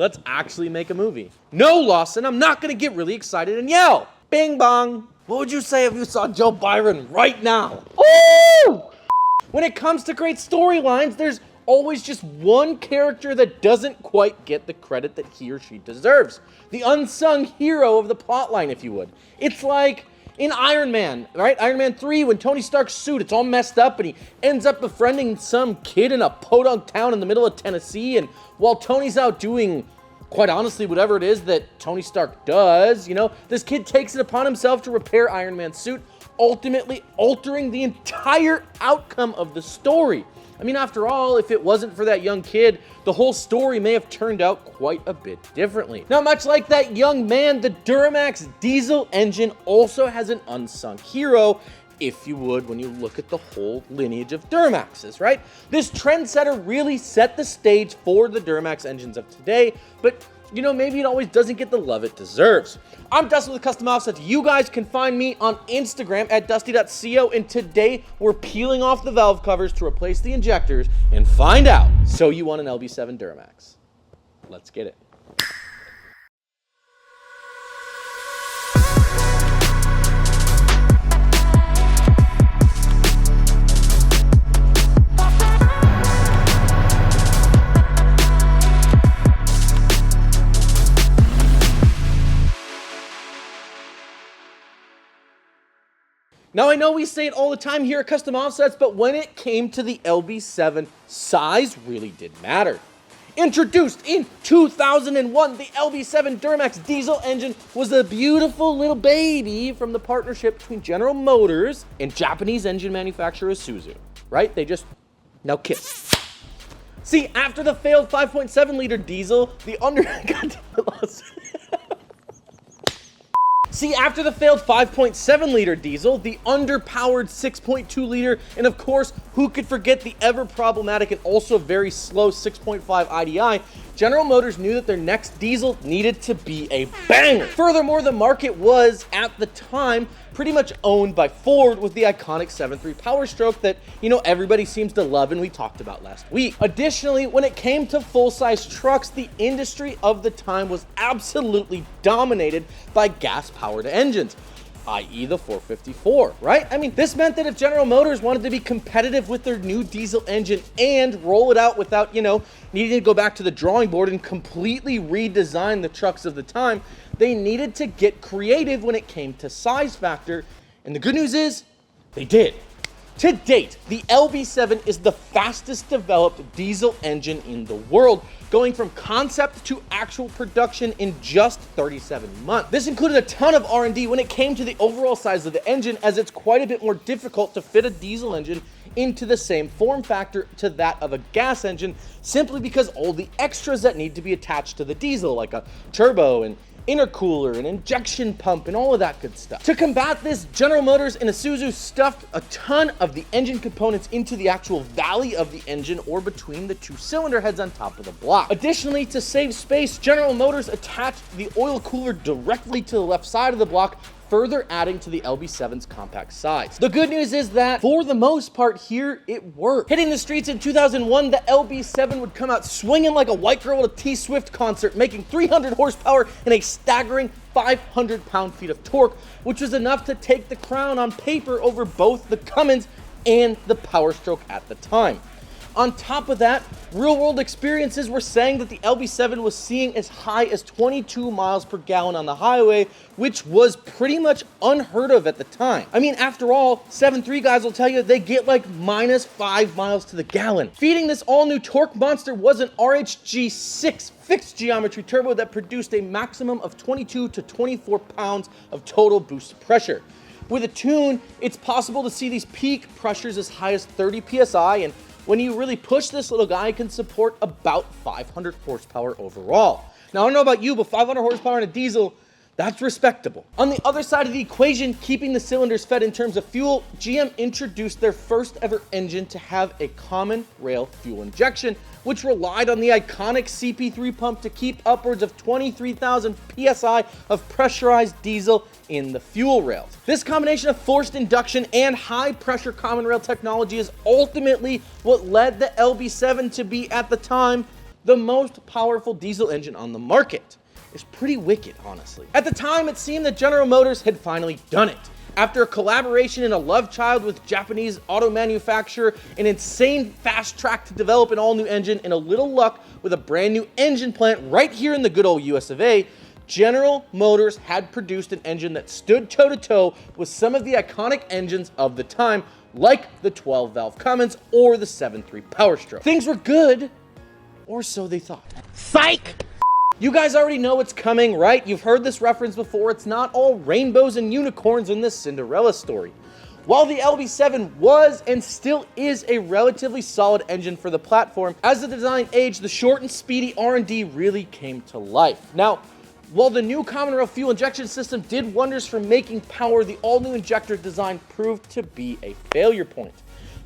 let's actually make a movie. No, Lawson, I'm not gonna get really excited and yell. Bing bong. What would you say if you saw Joe Byron right now? Ooh! When it comes to great storylines, there's always just one character that doesn't quite get the credit that he or she deserves. The unsung hero of the plotline, if you would. It's like in Iron Man, right? Iron Man 3, when Tony Stark's suit, it's all messed up and he ends up befriending some kid in a podunk town in the middle of Tennessee, and while Tony's out doing, quite honestly, whatever it is that Tony Stark does, you know, this kid takes it upon himself to repair Iron Man's suit, ultimately altering the entire outcome of the story. I mean, after all, if it wasn't for that young kid, the whole story may have turned out quite a bit differently. Now, much like that young man, the Duramax diesel engine also has an unsung hero, if you would, when you look at the whole lineage of Duramaxes, right? This trendsetter really set the stage for the Duramax engines of today, but you know, maybe it always doesn't get the love it deserves. I'm Dustin with Custom Offsets. You guys can find me on Instagram at dusty.co, and today we're peeling off the valve covers to replace the injectors and find out. So you want an LB7 Duramax. Let's get it. Now, I know we say it all the time here at Custom Offsets, but when it came to the LB7, size really did matter. Introduced in 2001, the LB7 Duramax diesel engine was a beautiful little baby from the partnership between General Motors and Japanese engine manufacturer Isuzu, right? They just now kiss. See, after the failed 5.7 liter diesel, after the failed 5.7 liter diesel, the underpowered 6.2 liter, and of course, who could forget the ever problematic and also very slow 6.5 IDI, General Motors knew that their next diesel needed to be a banger. Furthermore, the market was, at the time, pretty much owned by Ford with the iconic 7.3 Power Stroke that, you know, everybody seems to love and we talked about last week. Additionally, when it came to full-size trucks, the industry of the time was absolutely dominated by gas-powered engines, i.e. the 454, right? I mean, this meant that if General Motors wanted to be competitive with their new diesel engine and roll it out without, you know, needing to go back to the drawing board and completely redesign the trucks of the time, they needed to get creative when it came to size factor, and the good news is, they did. To date, the LB7 is the fastest developed diesel engine in the world, going from concept to actual production in just 37 months. This included a ton of R&D when it came to the overall size of the engine, as it's quite a bit more difficult to fit a diesel engine into the same form factor to that of a gas engine, simply because all the extras that need to be attached to the diesel, like a turbo and intercooler, an injection pump, and all of that good stuff. To combat this, General Motors and Isuzu stuffed a ton of the engine components into the actual valley of the engine or between the two cylinder heads on top of the block. Additionally, to save space, General Motors attached the oil cooler directly to the left side of the block, further adding to the LB7's compact size. The good news is that, for the most part here, it worked. Hitting the streets in 2001, the LB7 would come out swinging like a white girl at a T-Swift concert, making 300 horsepower and a staggering 500 pound-feet of torque, which was enough to take the crown on paper over both the Cummins and the Power Stroke at the time. On top of that, real-world experiences were saying that the LB7 was seeing as high as 22 miles per gallon on the highway, which was pretty much unheard of at the time. I mean, after all, 7.3 guys will tell you they get like -5 miles to the gallon. Feeding this all-new torque monster was an RHG6 fixed geometry turbo that produced a maximum of 22 to 24 pounds of total boost pressure. With a tune, it's possible to see these peak pressures as high as 30 PSI, and when you really push this little guy, it can support about 500 horsepower overall. Now, I don't know about you, but 500 horsepower in a diesel, that's respectable. On the other side of the equation, keeping the cylinders fed in terms of fuel, GM introduced their first ever engine to have a common rail fuel injection, which relied on the iconic CP3 pump to keep upwards of 23,000 PSI of pressurized diesel in the fuel rails. This combination of forced induction and high pressure common rail technology is ultimately what led the LB7 to be, at the time, the most powerful diesel engine on the market. It's pretty wicked, honestly. At the time, it seemed that General Motors had finally done it. After a collaboration and a love child with Japanese auto manufacturer, an insane fast track to develop an all-new engine, and a little luck with a brand new engine plant right here in the good old US of A, General Motors had produced an engine that stood toe-to-toe with some of the iconic engines of the time, like the 12-valve Cummins or the 7.3 Power Stroke. Things were good, or so they thought. Psych! You guys already know what's coming, right? You've heard this reference before. It's not all rainbows and unicorns in this Cinderella story. While the LB7 was and still is a relatively solid engine for the platform, as the design aged, the short and speedy R&D really came to life. Now, while the new common rail fuel injection system did wonders for making power, the all-new injector design proved to be a failure point.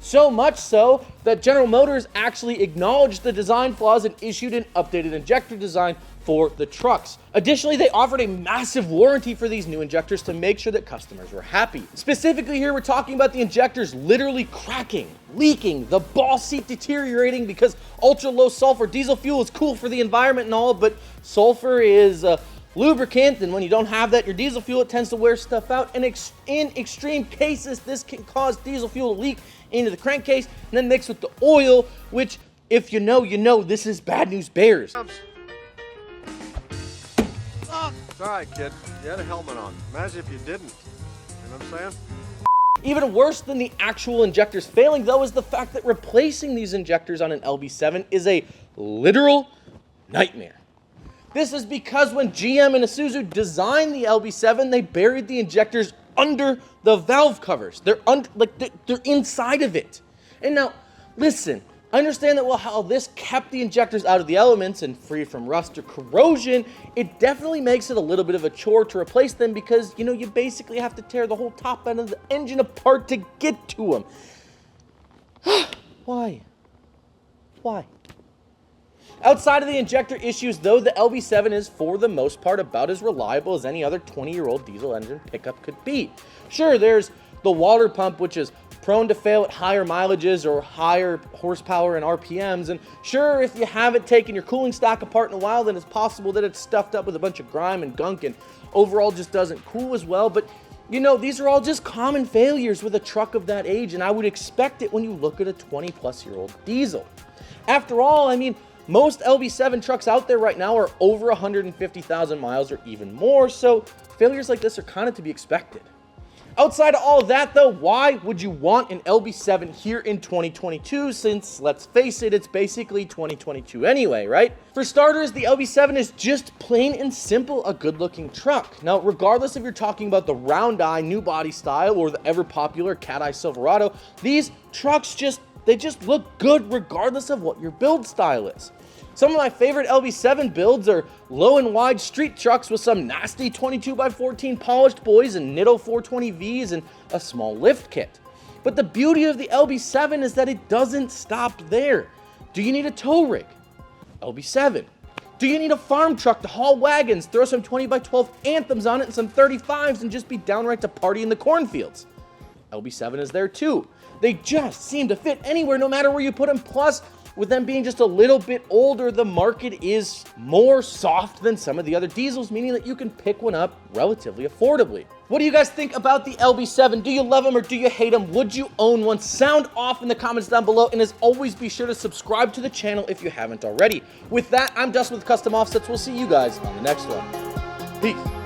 So much so that General Motors actually acknowledged the design flaws and issued an updated injector design for the trucks. Additionally, they offered a massive warranty for these new injectors to make sure that customers were happy. Specifically here, we're talking about the injectors literally cracking, leaking, the ball seat deteriorating because ultra low sulfur diesel fuel is cool for the environment and all, but sulfur is lubricant, and when you don't have that in your diesel fuel, it tends to wear stuff out. And in extreme cases, this can cause diesel fuel to leak into the crankcase and then mix with the oil, which, if you know, you know, this is bad news bears. It's all right, kid. You had a helmet on. Imagine if you didn't. You know what I'm saying? Even worse than the actual injectors failing, though, is the fact that replacing these injectors on an LB7 is a literal nightmare. This is because when GM and Isuzu designed the LB7, they buried the injectors under the valve covers. They're inside of it. And now, listen, I understand that while this kept the injectors out of the elements and free from rust or corrosion, it definitely makes it a little bit of a chore to replace them because, you know, you basically have to tear the whole top end of the engine apart to get to them. Why? Why? Outside of the injector issues, though, the LB7 is, for the most part, about as reliable as any other 20-year-old diesel engine pickup could be. Sure, there's the water pump, which is prone to fail at higher mileages or higher horsepower and RPMs, and sure, if you haven't taken your cooling stack apart in a while, then it's possible that it's stuffed up with a bunch of grime and gunk and overall just doesn't cool as well, but you know, these are all just common failures with a truck of that age, and I would expect it when you look at a 20-plus-year-old diesel. After all, I mean, most LB7 trucks out there right now are over 150,000 miles or even more, so failures like this are kind of to be expected. Outside of all of that, though, why would you want an LB7 here in 2022 since, let's face it, it's basically 2022 anyway, right? For starters, the LB7 is just plain and simple a good-looking truck. Now, regardless if you're talking about the round eye new body style or the ever-popular cat eye Silverado, these trucks just look good regardless of what your build style is. Some of my favorite LB7 builds are low and wide street trucks with some nasty 22x14 polished boys and Nitto 420Vs and a small lift kit. But the beauty of the LB7 is that it doesn't stop there. Do you need a tow rig? LB7. Do you need a farm truck to haul wagons, throw some 20x12 anthems on it and some 35s and just be downright to party in the cornfields? LB7 is there too. They just seem to fit anywhere no matter where you put them. Plus, with them being just a little bit older, the market is more soft than some of the other diesels, meaning that you can pick one up relatively affordably. What do you guys think about the LB7? Do you love them or do you hate them? Would you own one? Sound off in the comments down below, and as always, be sure to subscribe to the channel if you haven't already. With that, I'm Dustin with Custom Offsets. We'll see you guys on the next one. Peace.